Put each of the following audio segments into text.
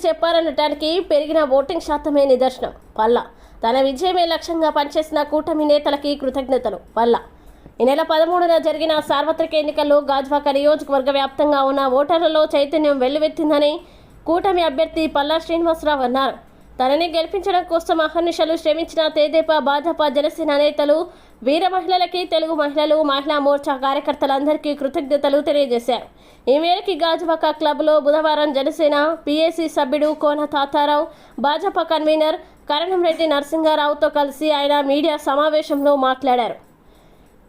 చెప్పారనటానికి పెరిగిన ఓటింగ్ శాతమే నిదర్శనం. పల్లా తన విజయమే లక్ష్యంగా పనిచేసిన కూటమి నేతలకి కృతజ్ఞతలు. పల్లా ఈ నెల 13న జరిగిన సార్వత్రిక ఎన్నికల్లో గాజువాక నియోజకవర్గ వ్యాప్తంగా ఉన్న ఓటర్లలో చైతన్యం వెల్లువెత్తిందని కూటమి అభ్యర్థి పల్లా శ్రీనివాసరావు అన్నారు. తనని గెలిపించడం కోసం అహర్నిశలు శ్రమించిన తెదేపా, భాజపా, జనసేన నేతలు, వీర మహిళలకి, తెలుగు మహిళలు, మహిళా మోర్చా కార్యకర్తలందరికీ కృతజ్ఞతలు తెలియజేశారు. ఈ మేరకు గాజువాక క్లబ్లో బుధవారం జనసేన పీఏసీ సభ్యుడు కోన తాతారావు, భాజపా కన్వీనర్ కరణంరెడ్డి నరసింహారావుతో కలిసి ఆయన మీడియా సమావేశంలో మాట్లాడారు.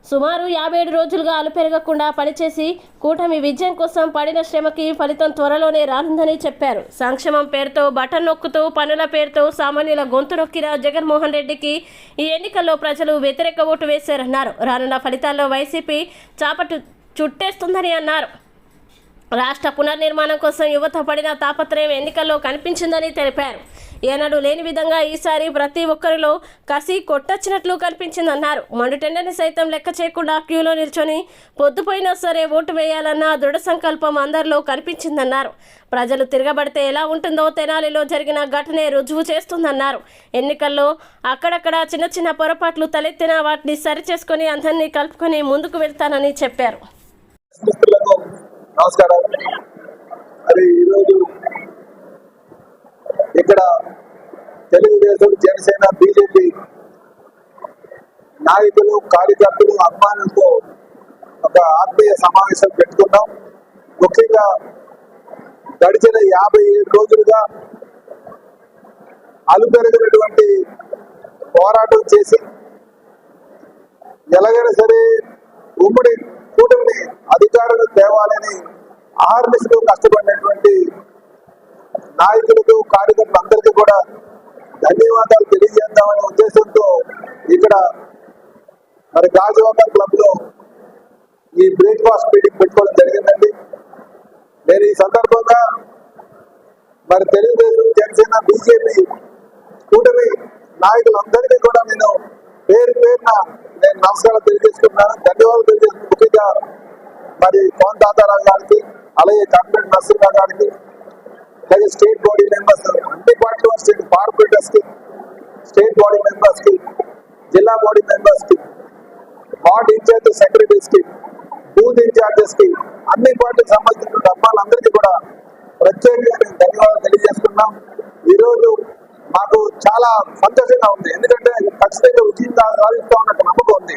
సుమారు 57 రోజులుగా అలుపెరగకుండా పనిచేసి కూటమి విజయం కోసం పడిన శ్రమకి ఫలితం త్వరలోనే రానుందని చెప్పారు. సంక్షేమం పేరుతో బటన్ నొక్కుతూ, పనుల పేరుతో సామాన్యుల గొంతు నొక్కిన జగన్మోహన్ రెడ్డికి ఈ ఎన్నికల్లో ప్రజలు వ్యతిరేక ఓటు వేశారన్నారు. రానున్న ఫలితాల్లో వైసీపీ చాపట్టు చుట్టేస్తుందని అన్నారు. రాష్ట్ర పునర్నిర్మాణం కోసం యువత పడిన తాపత్రయం ఎన్నికల్లో కనిపించిందని తెలిపారు. ఏనాడు లేని విధంగా ఈసారి ప్రతి ఒక్కరిలో కసి కొట్టొచ్చినట్లు కనిపించిందన్నారు. మండుటెండని సైతం లెక్క చేయకుండా క్యూలో నిల్చొని పొద్దుపోయినా సరే ఓటు వేయాలన్న దృఢ సంకల్పం అందరిలో కనిపించిందన్నారు. ప్రజలు తిరగబడితే ఎలా ఉంటుందో తెనాలిలో జరిగిన ఘటనే రుజువు చేస్తుందన్నారు. ఎన్నికల్లో అక్కడక్కడ చిన్న చిన్న పొరపాట్లు తలెత్తినా వాటిని సరిచేసుకొని అందరినీ కలుపుకొని ముందుకు వెళ్తానని చెప్పారు. నమస్కారం. మరి ఈరోజు ఇక్కడ తెలుగుదేశం, జనసేన, బీజేపీ నాయకులు, కార్యకర్తలు, అభిమానులతో ఒక ఆత్మీయ సమావేశం పెట్టుకున్నాం. ముఖ్యంగా గడిచిన 57 రోజులుగా అలుపెరగినటువంటి పోరాటం చేసి ఎలాగైనా సరే ఉమ్మడి కూటమిని అధికారులు తేవాలని ఆర్మిస్లో కష్టపడినటువంటి నాయకులకు, కార్యకర్తలు అందరికీ కూడా ధన్యవాదాలు తెలియజేద్దామనే ఉద్దేశంతో ఇక్కడ మరి గాజువాక క్లబ్ లో ఈ బ్రేక్ఫాస్ట్ మీటింగ్ పెట్టుకోవడం జరిగిందండి. నేను ఈ సందర్భంగా మరి తెలుగుదేశం, జనసేన, బీజేపీ కూటమి నాయకులందరికీ కూడా నేను పేరు పేరున నేను నమస్కారాలు తెలియజేసుకున్నాను, ధన్యవాదాలు తెలియజేస్తున్నాను. ముఖ్యంగా మరి కోన తాతారావు గారికి, అలాగే కరణంరెడ్డి నరసింహారావు గారికి, అలాగే స్టేట్ బాడీ మెంబర్స్, అన్ని పార్టీల స్టేట్ కార్పొరేటర్స్ కి, స్టేట్ బాడీ మెంబర్స్ కి, జిల్లా బాడీ మెంబర్స్ కి, వార్డ్ ఇన్ఛార్జ్ సెక్రటరీస్ కి, బూత్ ఇన్ఛార్జెస్ కి, అన్ని పార్టీకి సంబంధించిన అమ్మాయిలందరికీ కూడా ప్రత్యేకంగా నేను ధన్యవాదాలు తెలియజేస్తున్నాం. ఈరోజు మాకు చాలా సంతోషంగా ఉంది, ఎందుకంటే ఖచ్చితంగా విజయం సాధిస్తామన్న నమ్మకం ఉంది.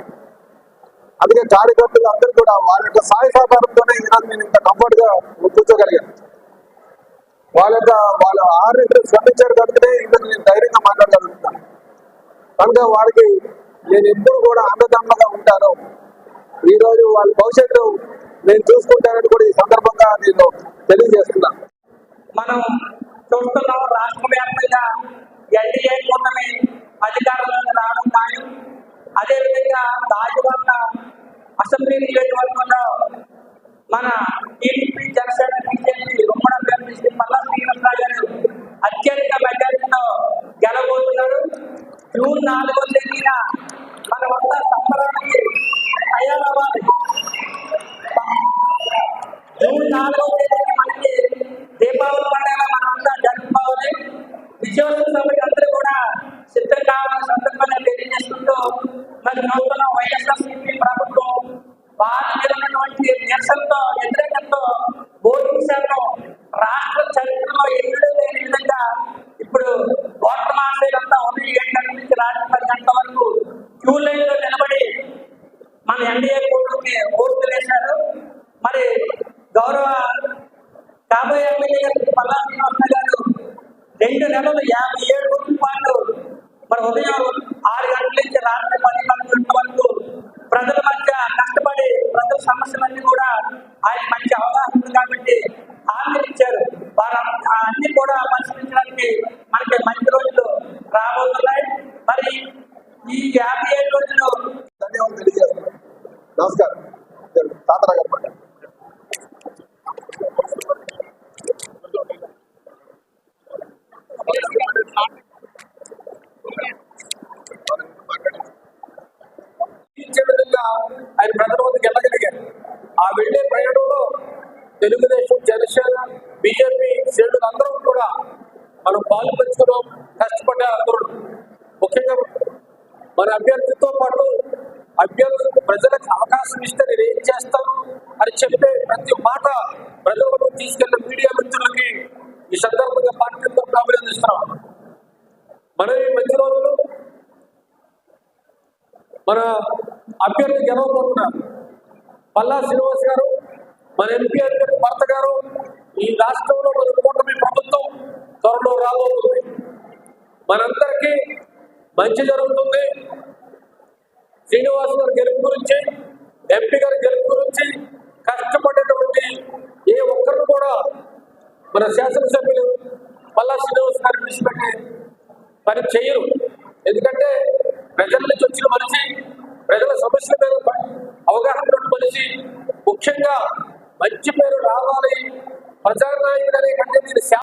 అందుకే కార్యకర్తలు అందరూ కూడా వాళ్ళ యొక్క సహాయ సహకారంతోనే ఈరోజు నేను ఇంత కంఫర్ట్ గా కూర్చోగలిగాను. వాళ్ళ ఆర్డర్ శ్రమించారు కనుకనే ఇందుకు నేను ధైర్యంగా మాట్లాడగలుగుతాను. కనుక వారికి నేను ఎప్పుడు కూడా అండదండగా ఉంటాను. ఈరోజు వాళ్ళ భవిష్యత్తు నేను చూసుకుంటానని కూడా ఈ సందర్భంగా నేను తెలియజేస్తున్నాను. మనం చూస్తున్నాం, రాష్ట్ర వ్యాప్తంగా ఎన్డీఏ కూటమి అధికారంలోకి రావడం ఖాయం. అదేవిధంగా గాజువాక అసెంబ్లీ నియోజకవర్గంలో మన టీడీపీ, జనసేన, బీజేపీ ఉమ్మడి అభ్యర్థి శ్రీ పల్లా శ్రీనివాసరావు గారు అత్యధిక మెజారిటీతో గెలవబోతున్నారు. జూన్ 4వ తేదీన మనమంతా సంబరానికి తయారవ్వాలి. జూన్ 4వ తేదీన మనకి దీపావళి పండుగ మనమంతా జరుపుకోవాలి. విజయోత్సవ సభ్యులు అందరూ కూడా సిద్ధం కావాలని సందర్భంగా తెలియజేసుకుంటూ, మరి నూతన వైఎస్ఆర్సీపీ ప్రభుత్వం వారి మీద ఉన్నటువంటి నిరసనతో, వ్యతిరేకతతో ఓటింగ్ శాతం రాష్ట్ర చరిత్రలో ఎన్నడూ లేని విధంగా ఇప్పుడు ఓట్ల మాసేదంతా ఉదయం 7 గంటల నుంచి రాత్రి 10 గంటల వరకు క్యూ లైన్ లో నిలబడి మన ఎన్డీఏ కూటమికి ఓట్లు వేశారు. మరి గౌరవ కాబోయే ఎమ్మెల్యే గారు పల్లా శ్రీనివాసరావు గారు 2 నెలలు 57 రోజుల పాటు మరి ఉదయం 6 గంటల నుంచి రాత్రి 10-11 గంటల వరకు ప్రజల మధ్య కష్టపడి ప్రజల సమస్యలన్నీ కూడా ఆయన మంచి అవగాహన ఉంది కాబట్టి హామీలు ఇచ్చారు. వారు అన్ని కూడా పరిశీలించడానికి మనకి మంచి రోజులు రాబోతున్నాయి. మరి ఈ 57 రోజులు ధన్యవాదాలు తెలియజేస్తున్నాను. నమస్కారం. తాతారావు గారు విధంగా ఆయన ప్రజల వద్దకు వెళ్ళగలిగారు. ఆ వెళ్లే ప్రయాణంలో తెలుగుదేశం, జనసేన, బీజేపీ శ్రేణులందరూ కూడా మనం పాలు పంచుకున్నాం, కష్టపడ్డారు అందరూ. ముఖ్యంగా మన అభ్యర్థితో పాటు అభ్యర్థి ప్రజలకు అవకాశం ఇస్తే నేను ఏం చేస్తాను అని చెప్పే ప్రతి మాట ప్రజలకు తీసుకెళ్లిన మీడియా మిత్రులకి ఈ సందర్భంగా పార్టీ తరఫున అభినందిస్తున్నాం. మనం ఈ మధ్య రోజులు మన అభ్యర్థి గెలవబోతున్నారు పల్లా శ్రీనివాస్ గారు, మన ఎంపీ అభ్యర్థి భర్త గారు. ఈ రాష్ట్రంలో మన కూటమి ప్రభుత్వం త్వరలో రాబోతుంది. మనందరికీ మంచి జరుగుతుంది. శ్రీనివాస్ గారి గెలుపు గురించి, ఎంపీ గారి గెలుపు గురించి కష్టపడేటువంటి ఏ ఒక్కరు కూడా మన శాసనసభ్యులు పల్లా శ్రీనివాస్ గారిని విడిచిపెట్టే పని చేయరు. ఎందుకంటే ప్రజల నుంచి వచ్చిన మనిషి, ప్రజల సమస్యల మీద అవగాహన ఉన్న మనిషి, ముఖ్యంగా మంచి పేరు రావాలి ప్రజానాయకుడు అనే కంటే నేను